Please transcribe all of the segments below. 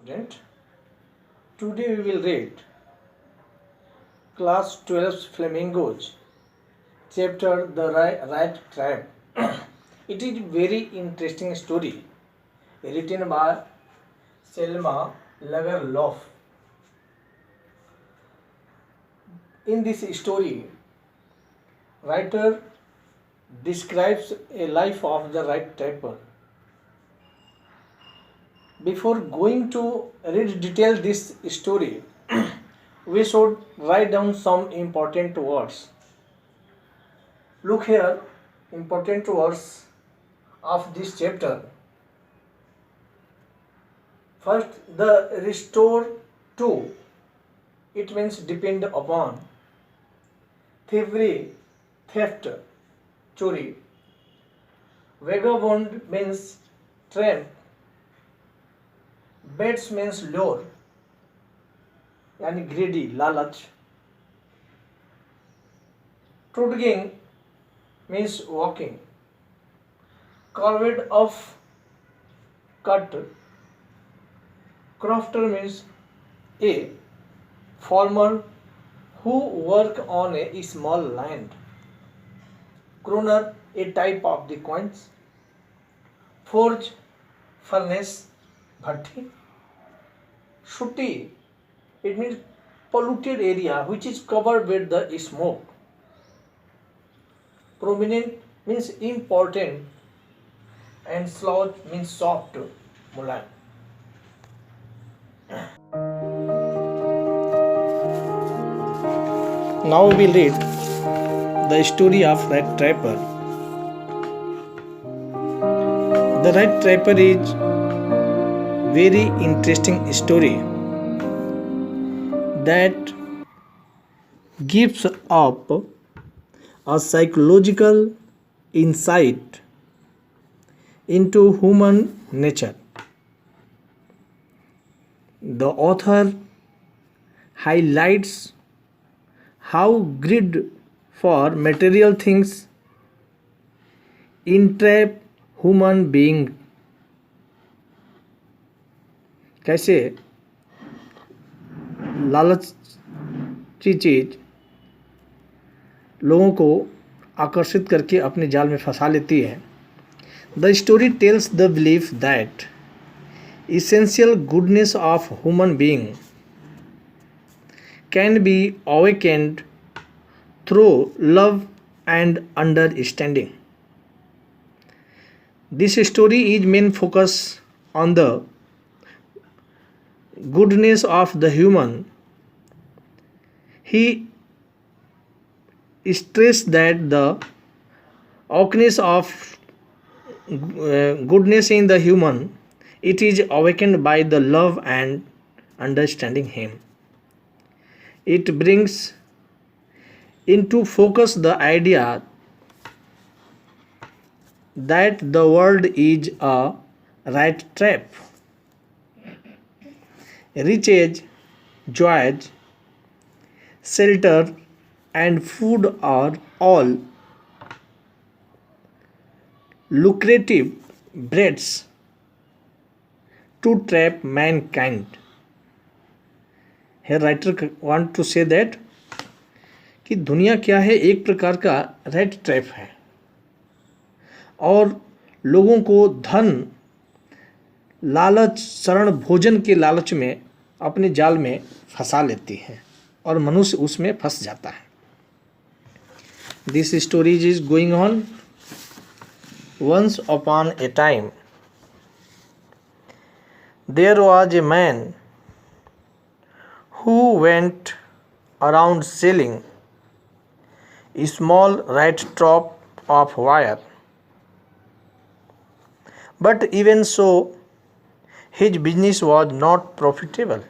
Student, today we will read Class 12 Flamingos, chapter The Rat Trap. It is a very interesting story written by Selma Lagerlof. In this story, writer describes a life of the rat trapper. Before going to read detail this story, we should write down some important words. Look here, important words of this chapter. First, the restore to. It means depend upon. Thievery, theft, chori. Vagabond means tramp. Bets means lure, यानी greedy, लालच. Trudging means walking. Carved of cut. Crofter means a farmer who work on a small land. Kroner, a type of the coins. Forge, furnace, bhatti. Sooty, it means polluted area which is covered with the smoke. Prominent means important, and slouch means soft, mulayam. Now we will read the story of Rat Trapper. The Rat Trapper is very interesting story that gives up a psychological insight into human nature. The author highlights how greed for material things entrap human being. कैसे लालची चीज लोगों को आकर्षित करके अपने जाल में फंसा लेती है. The story tells the belief that essential goodness of human being can be awakened through love and understanding. This story is main focus on the goodness of the human. He stressed that the awakeness of goodness in the human, it is awakened by the love and understanding him. It brings into focus the idea that the world is a rat trap. Riches, joys, shelter, and food are all lucrative baits to trap mankind. Here writer want to say that कि दुनिया क्या है, एक प्रकार का red trap है और लोगों को धन, लालच, शरण, भोजन के लालच में अपने जाल में फंसा लेती है और मनुष्य उसमें फंस जाता है. This stories is going on. Once upon a time there was a man who went around selling a small rat trap of wire. But even so, his business was not profitable.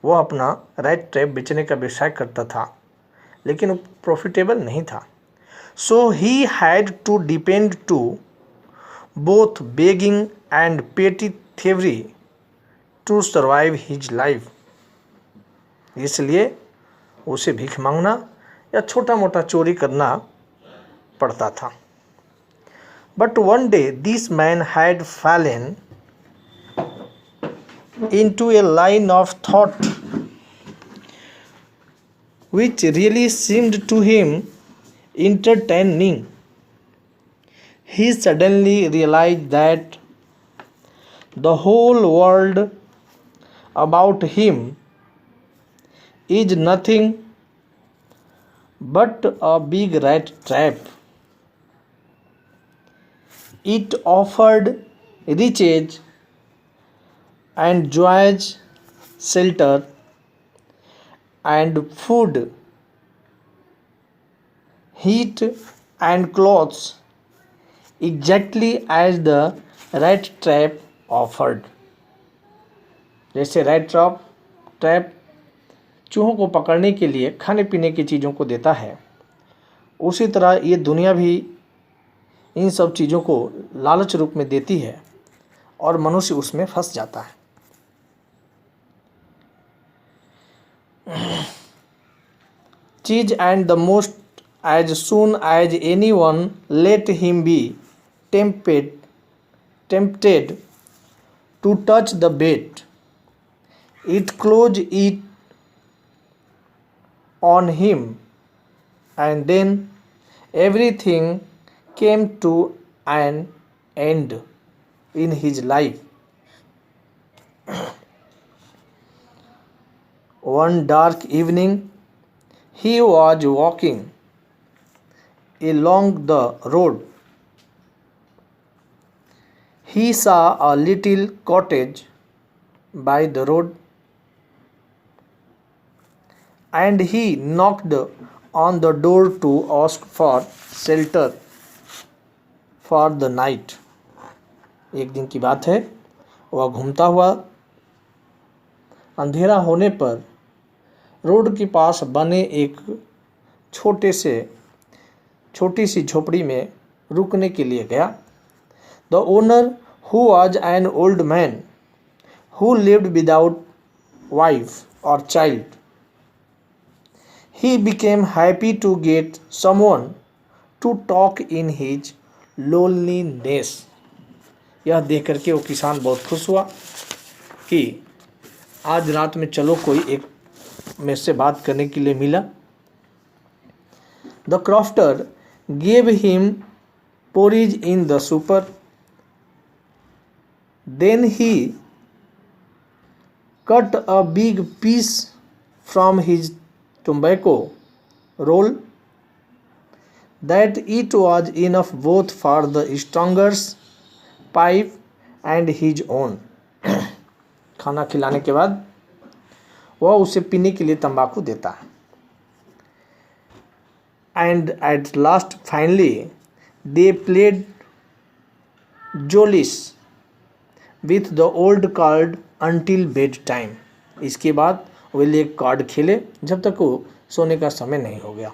वो अपना rat trap बेचने का व्यवसाय करता था लेकिन वो profitable नहीं था. So he had to depend to both begging and petty thievery to survive his life. इसलिए उसे भीख मांगना या छोटा मोटा चोरी करना पड़ता था. But one day this man had fallen into a line of thought which really seemed to him entertaining. He suddenly realized that the whole world about him is nothing but a big rat trap. It offered riches and joys, shelter and food, heat and clothes, exactly as the rat trap offered. जैसे rat trap चूहों को पकड़ने के लिए खाने पीने की चीज़ों को देता है, उसी तरह ये दुनिया भी इन सब चीज़ों को लालच रूप में देती है और मनुष्य उसमें फंस जाता है। चीज and the most as soon as anyone let him be tempted to touch the bait, it closed it on him, and then everything came to an end in his life. One dark evening, he was walking along the road. He saw a little cottage by the road, and he knocked on the door to ask for shelter for the night. एक दिन की बात है, वह घूमता हुआ अंधेरा होने पर रोड के पास बने एक छोटी सी झोपड़ी में रुकने के लिए गया। The owner, who was an old man who lived without wife or child, he became happy to get someone to talk in his loneliness. यह देख करके वो किसान बहुत खुश हुआ कि आज रात में चलो कोई एक मेरे से बात करने के लिए मिला। The crofter gave him porridge in the super. Then he cut a big piece from his tobacco roll, that it was enough both for the stranger's pipe and his own. खाना खिलाने के बाद वह उसे पीने के लिए तंबाकू देता है। And at last, finally, they played jollies with the old card until bedtime. इसके बाद वे लोग कार्ड खेले जब तक वो सोने का समय नहीं हो गया।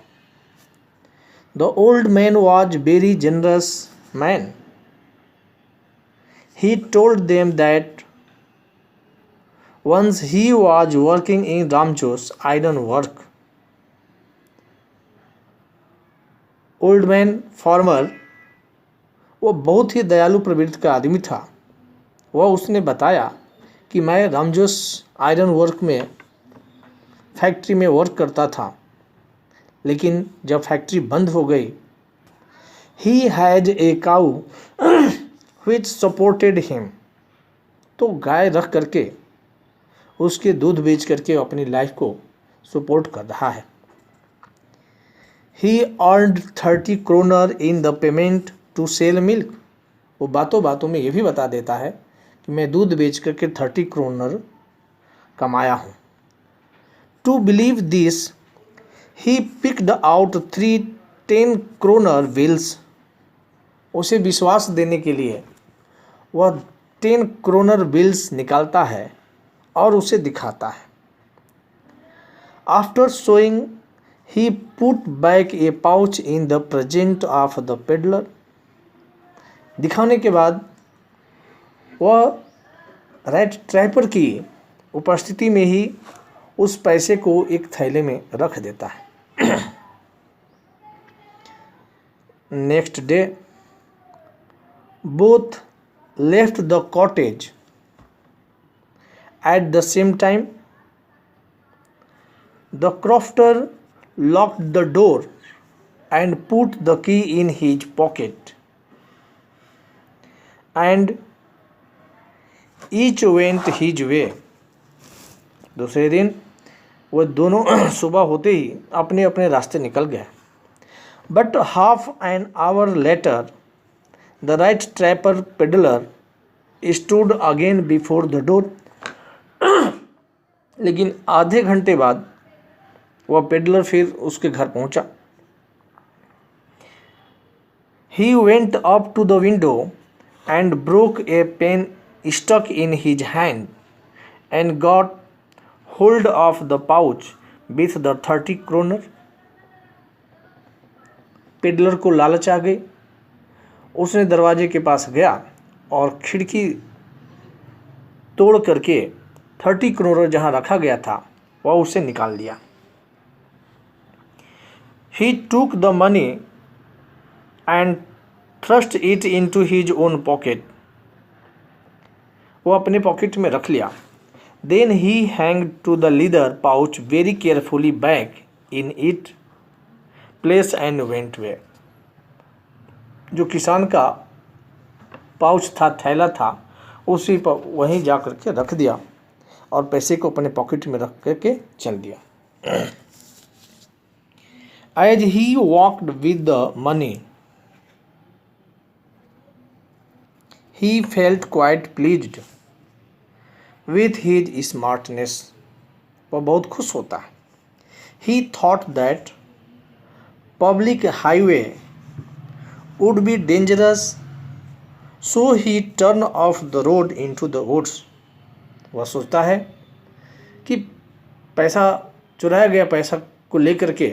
The old man was very generous man. He told them that once he was working in Ramjo's iron work. Old man farmer वो बहुत ही दयालु प्रवृत्ति का आदमी था। वह उसने बताया कि मैं रामजोस आयरन वर्क में फैक्ट्री में वर्क करता था, लेकिन जब फैक्ट्री बंद हो गई, he has a cow which supported him, तो गाय रख करके उसके दूध बेच करके अपनी लाइफ को सपोर्ट कर रहा है। He earned 30 kroner in the payment to sell milk. वो बातों बातों में ये भी बता देता है कि मैं दूध बेच करके 30 क्रोनर कमाया हूँ। To believe this, he picked out 3 10 kroner bills. उसे विश्वास देने के लिए वह 10 क्रोनर बिल्स निकालता है और उसे दिखाता है। After showing, he put back a pouch in the present of the peddler. दिखाने के बाद वह रैट ट्रैपर की उपस्थिति में ही उस पैसे को एक थैले में रख देता है। Next day both left the cottage At the same time, the crofter locked the door and put the key in his pocket, and each went his way. दूसरे दिन वो दोनों सुबह होते ही अपने अपने रास्ते निकल गए. But half an hour later, the right trapper peddler stood again before the door. लेकिन आधे घंटे बाद वह पेडलर फिर उसके घर पहुंचा. He went up to the window and broke a pen stuck in his hand and got hold of the pouch with the 30 kroner. Peddler को लालच आ गई. उसने दरवाजे के पास गया और खिड़की तोड़ करके 30 करोड़ जहां रखा गया था वह उसे निकाल लिया. He took the money and thrust it into his own pocket. वो अपने पॉकेट में रख लिया. Then he hanged to the leather pouch very carefully back in its place and went away. जो किसान का पाउच था, थैला था, उसी पर वहीं जा करके रख दिया और पैसे को अपने पॉकेट में रख करके चल दिया. As he walked with the money, he felt quite pleased with his smartness. वह बहुत खुश होता है. He thought that public highway would be dangerous, so he turned off the road into the woods. वह सोचता है कि पैसा चुराया गया पैसा को लेकर के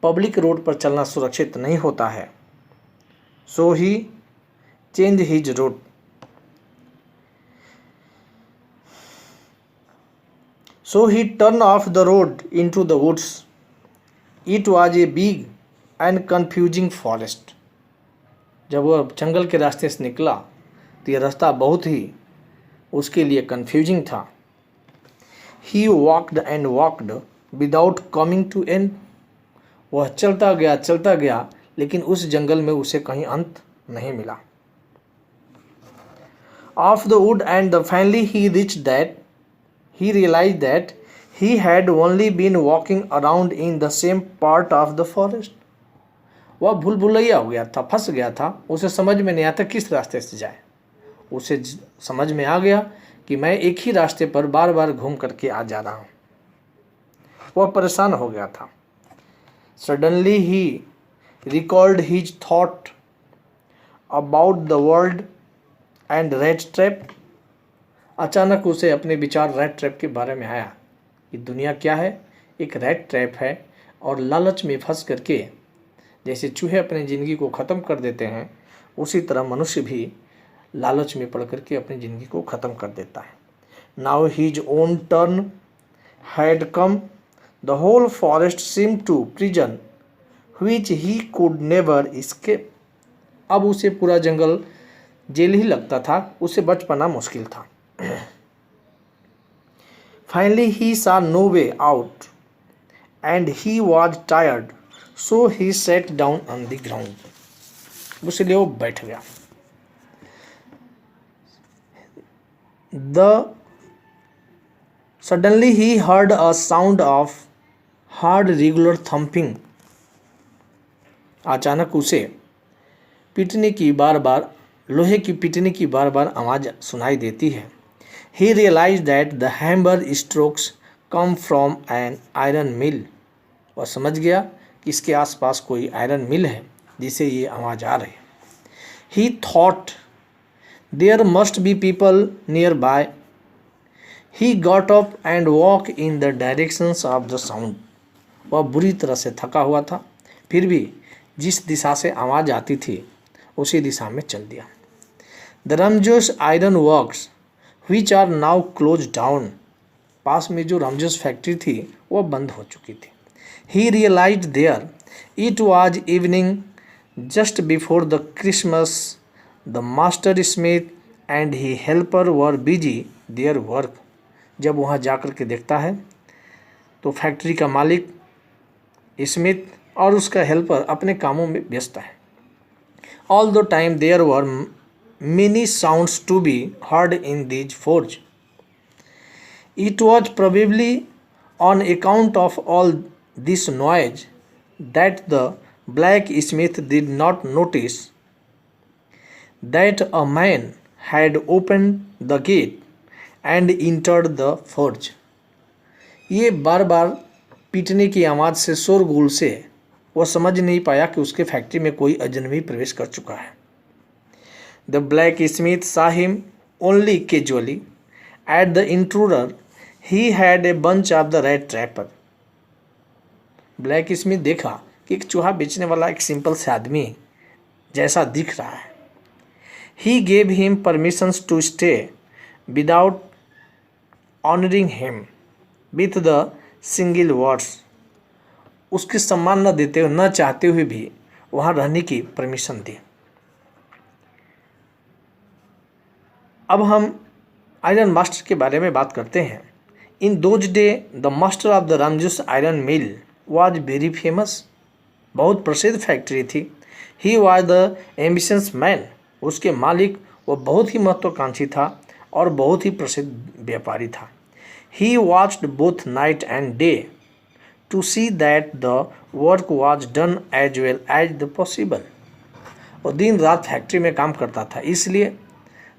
पब्लिक रोड पर चलना सुरक्षित नहीं होता है. So he changed his route. So he turned off the road into the woods. It was a big and confusing forest. जब वह जंगल के रास्ते से निकला तो यह रास्ता बहुत ही उसके लिए कन्फ्यूजिंग था. He walked and walked without coming to end. वह चलता गया लेकिन उस जंगल में उसे कहीं अंत नहीं मिला. Of the wood and finally he reached that. He realized that he had only been walking around in the same part of the forest. वह भूल भुलैया हो गया था, फंस गया था. उसे समझ में नहीं आता किस रास्ते से जाए. उसे समझ में आ गया कि मैं एक ही रास्ते पर बार बार घूम करके आ जा रहा हूँ. वह परेशान हो गया था. Suddenly he recalled his thought about the world and rat trap. अचानक उसे अपने विचार रैट ट्रैप के बारे में आया कि दुनिया क्या है, एक रैट ट्रैप है और लालच में फंस करके जैसे चूहे अपनी ज़िंदगी को ख़त्म कर देते हैं उसी तरह मनुष्य भी लालच में पड़ करके अपनी ज़िंदगी को ख़त्म कर देता है. Now his own turn had come. The whole forest seem to prison which he could never escape. अब उसे पूरा जंगल जेल ही लगता था, उसे बच पाना मुश्किल था. Finally he saw no way out and he was tired, so he sat down on the ground. इसलिए वो बैठ गया. Suddenly he heard a sound of hard regular thumping. अचानक उसे पीटने की बार बार लोहे की पीटने की बार बार आवाज़ सुनाई देती है. He realized that the hammer strokes come from an iron mill. वह समझ गया कि इसके आसपास कोई आयरन मिल है जिसे ये आवाज़ आ रही है. He thought there must be people nearby. He got up and walked in the directions of the sound. वह बुरी तरह से थका हुआ था, फिर भी जिस दिशा से आवाज़ आती थी उसी दिशा में चल दिया. The Ramjo's iron works which are now closed down. पास में जो रामजोस फैक्ट्री थी वह बंद हो चुकी थी. He realized there it was evening just before the Christmas. The master smith and his helper were busy their work. जब वहाँ जाकर के देखता है तो फैक्ट्री का मालिक स्मिथ और उसका हेल्पर अपने कामों में व्यस्त है। All the time there were many sounds to be heard in these forge. It was probably on account of all this noise that the blacksmith did not notice that a man had opened the gate and entered the forge. ये बार बार पीटने की आवाज़ से शोरगुल से वह समझ नहीं पाया कि उसके फैक्ट्री में कोई अजनबी प्रवेश कर चुका है। The blacksmith saw him only casually. At the intruder, he had a bunch of the rat trapper. Black Smith देखा कि एक चूहा बेचने वाला एक सिंपल से आदमी जैसा दिख रहा है। He gave him permissions to stay without honoring him with the single words. उसके सम्मान न देते हुए न चाहते हुए भी वहाँ रहने की परमिशन दी। अब हम आयरन मास्टर के बारे में बात करते हैं। In those day the master of the Ramsjo iron mill was very famous. बहुत प्रसिद्ध फैक्ट्री थी। He was the ambitious man. उसके मालिक वो बहुत ही महत्वाकांक्षी था और बहुत ही प्रसिद्ध व्यापारी था। He watched both night and day to see that the work was done as well as the possible. वो दिन रात फैक्ट्री में काम करता था, इसलिए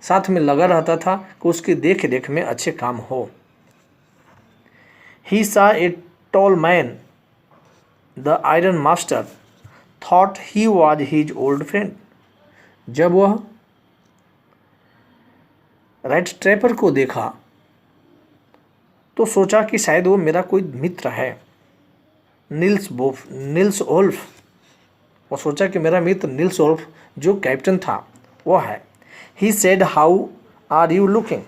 साथ में लगा रहता था कि उसकी देख रेख में अच्छे काम हो। ही सा a tall man the iron master thought he was his old friend. जब वह रैट ट्रैपर को देखा तो सोचा कि शायद वो मेरा कोई मित्र है। निल्स ओल्फ। वो सोचा कि मेरा मित्र निल्स ओल्फ जो कैप्टन था वो है। He said, "How are you looking?"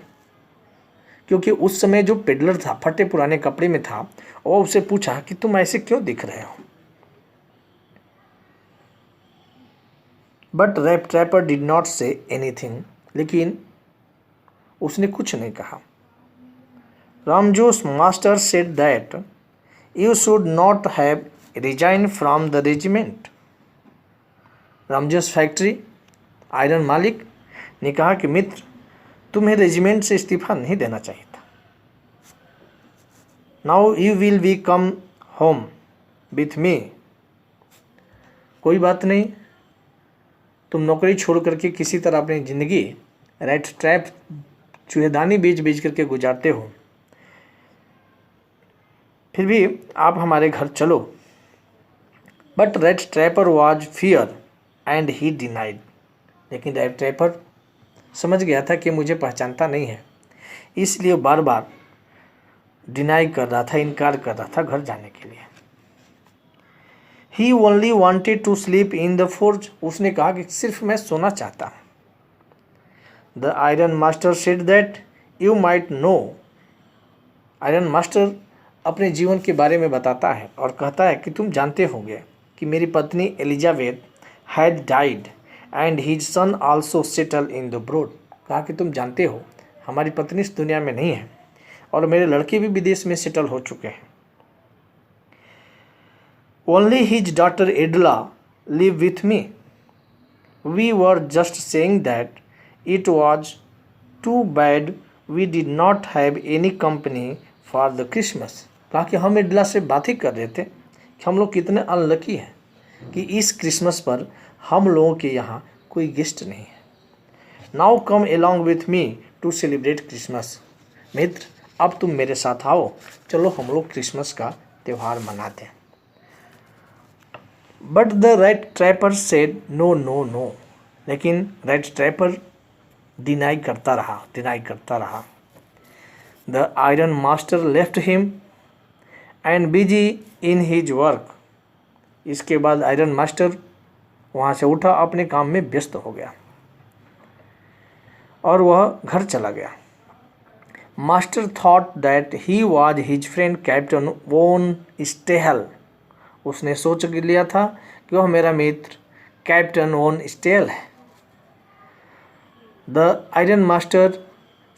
क्योंकि उस समय जो पेडलर था फटे पुराने कपड़े में था और उससे पूछा कि तुम ऐसे क्यों दिख रहे हो। But rat trapper did not say anything. लेकिन उसने कुछ नहीं कहा। Ramsjo master said that you should not have resign from the regiment. Ramsjo factory iron मालिक ने कहा कि मित्र, तुम्हें रेजिमेंट से इस्तीफा नहीं देना चाहिए था। Now you will be come home with me. कोई बात नहीं, तुम नौकरी छोड़ करके किसी तरह अपनी ज़िंदगी रैट ट्रैप चूहेदानी बेच बेच करके गुजारते हो, फिर भी आप हमारे घर चलो। But rat trapper was fear and he denied. लेकिन रैट ट्रैपर समझ गया था कि मुझे पहचानता नहीं है, इसलिए बार बार डिनाई कर रहा था, इनकार कर रहा था घर जाने के लिए। He only wanted to sleep in the forge. उसने कहा कि सिर्फ मैं सोना चाहता हूँ। The iron master said that you might know. Iron master अपने जीवन के बारे में बताता है और कहता है कि तुम जानते होंगे कि मेरी पत्नी Elizabeth had died and his son also settle in the broad. कहा कि तुम जानते हो हमारी पत्नी इस दुनिया में नहीं है और मेरे लड़के भी विदेश में सेटल हो चुके हैं। Only his daughter Adela live with me. We were just saying that it was too bad we did not have any company for the Christmas. कहा कि हम एडला से बात ही कर रहे थे कि हम लोग कितने अनलकी हैं कि इस क्रिसमस पर हम लोगों के यहाँ कोई गेस्ट नहीं है। Now come along with me to celebrate Christmas. मित्र, अब तुम मेरे साथ आओ, चलो हम लोग क्रिसमस का त्यौहार मनाते हैं। But the rat trapper said no no no. लेकिन रैट ट्रैपर डिनाई करता रहा। The iron master left him and busy in his work. इसके बाद आयरन मास्टर वहाँ से उठा, अपने काम में व्यस्त हो गया और वह घर चला गया। Master thought that he was his friend captain von Stahl. उसने सोच लिया था कि वह मेरा मित्र कैप्टन वोन स्टेहल है। The iron master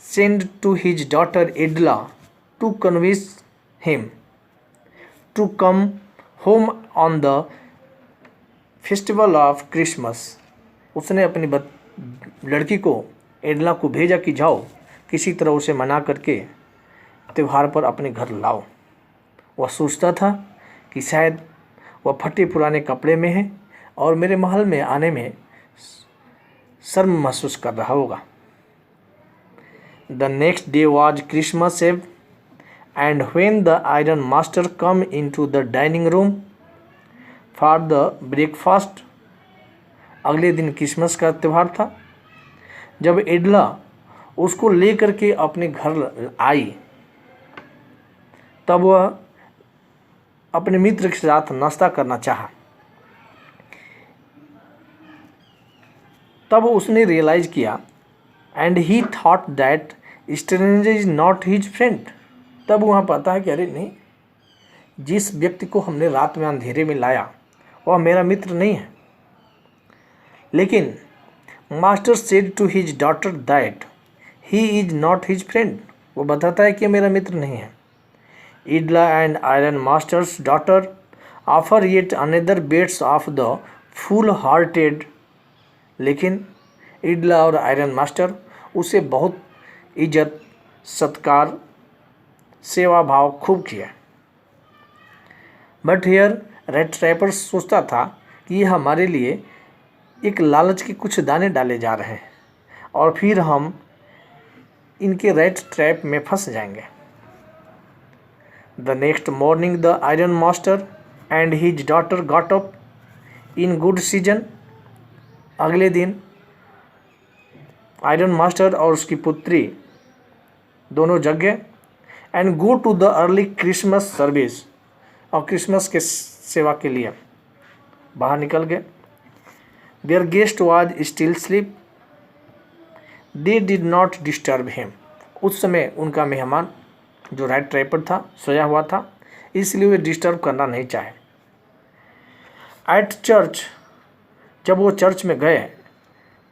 send to his daughter Adela to convince him to come home on the festival of Christmas. उसने अपनी लड़की को एडला को भेजा कि जाओ किसी तरह उसे मना करके त्यौहार पर अपने घर लाओ। वह सोचता था कि शायद वह फटे पुराने कपड़े में है और मेरे महल में आने में शर्म महसूस कर रहा होगा। The next day was Christmas Eve, and when the iron master come into the dining room for the breakfast, अगले दिन क्रिसमस का त्यौहार था। जब एडला उसको लेकर के अपने घर आई तब वह अपने मित्र के साथ नाश्ता करना चाहा। तब उसने रियलाइज किया and he thought that stranger is not his friend. तब वहाँ पता है कि अरे नहीं, जिस व्यक्ति को हमने रात में अंधेरे में लाया वह मेरा मित्र नहीं है। लेकिन master said to his daughter that he is not his friend. वो बताता है कि मेरा मित्र नहीं है। Idla and Iron Master's daughter offer yet another bets of the full-hearted, लेकिन इडला और आयरन मास्टर उसे बहुत इज्जत सत्कार सेवा भाव खूब किया। बट हियर रेड ट्रैपर सोचता था कि यह हमारे लिए एक लालच के कुछ दाने डाले जा रहे हैं और फिर हम इनके रेड ट्रैप में फंस जाएंगे। The next morning the iron master and his daughter got up in good season. अगले दिन आयरन मास्टर और उसकी पुत्री दोनों जग गए and go to the early Christmas service, और क्रिसमस के सेवा के लिए बाहर निकल गए। Their guest was still sleep, they did not disturb him. उस समय उनका मेहमान जो रेड ट्रैपर था सोया हुआ था, इसलिए वे डिस्टर्ब करना नहीं चाहे। एट चर्च, जब वो चर्च में गए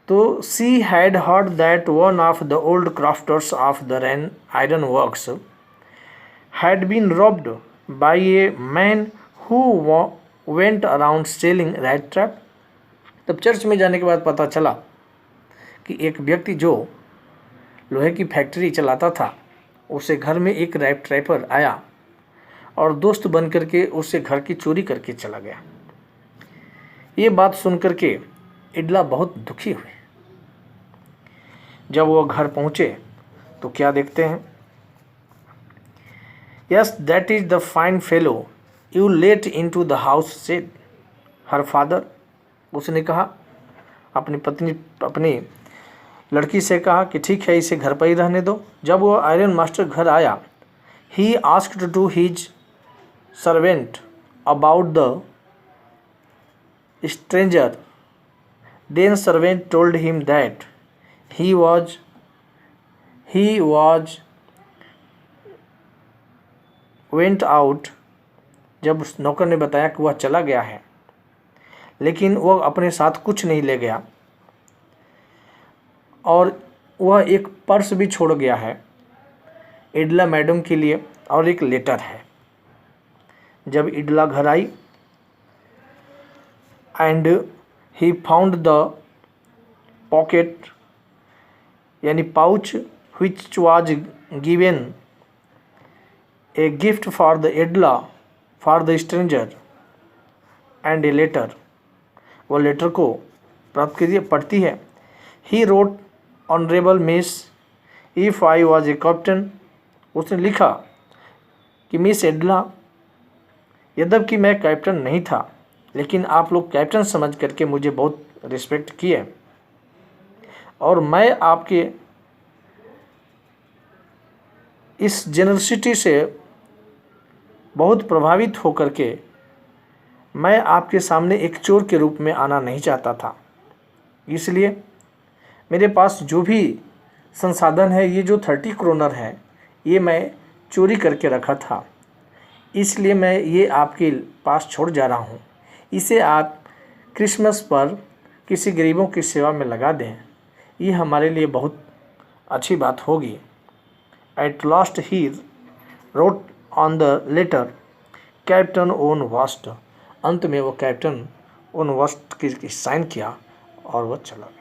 तो she had heard that one of the old crafters of the iron works had been robbed by a man who went around selling rat trap. तब चर्च में जाने के बाद पता चला कि एक व्यक्ति जो लोहे की फैक्ट्री चलाता था उसे घर में एक रेड ट्रैपर आया और दोस्त बन करके उसे घर की चोरी करके चला गया। ये बात सुन करके इडला बहुत दुखी हुई। जब वो घर पहुँचे तो क्या देखते हैं, yes that is the fine fellow you let in to the house said her father. उसने कहा, अपनी लड़की से कहा कि ठीक है इसे घर पर ही रहने दो। जब वो आयरन मास्टर घर आया, he asked to his servant about the stranger, then servant told him that he was went out. जब उस नौकर ने बताया कि वह चला गया है, लेकिन वह अपने साथ कुछ नहीं ले गया और वह एक पर्स भी छोड़ गया है इडला मैडम के लिए और एक लेटर है। जब इडला घर आई and he found the pocket यानी pouch which was given a gift for the Idla for the stranger and a letter। वो लेटर को प्राप्त कीजिए पढ़ती है। He wrote honourable miss if I was a captain. उसने लिखा कि मिस एडला, यद्यपि मैं कैप्टन नहीं था लेकिन आप लोग कैप्टन समझ करके मुझे बहुत रिस्पेक्ट किए और मैं आपके इस जेनरसिटी से बहुत प्रभावित होकर के मैं आपके सामने एक चोर के रूप में आना नहीं चाहता था। इसलिए मेरे पास जो भी संसाधन है, ये जो 30 क्रोनर है, ये मैं चोरी करके रखा था, इसलिए मैं ये आपके पास छोड़ जा रहा हूँ। इसे आप क्रिसमस पर किसी गरीबों की सेवा में लगा दें, ये हमारे लिए बहुत अच्छी बात होगी। At last he wrote on the letter captain von Stahl. अंत में वो कैप्टन ओन वास्ट की साइन किया और वह चला गया।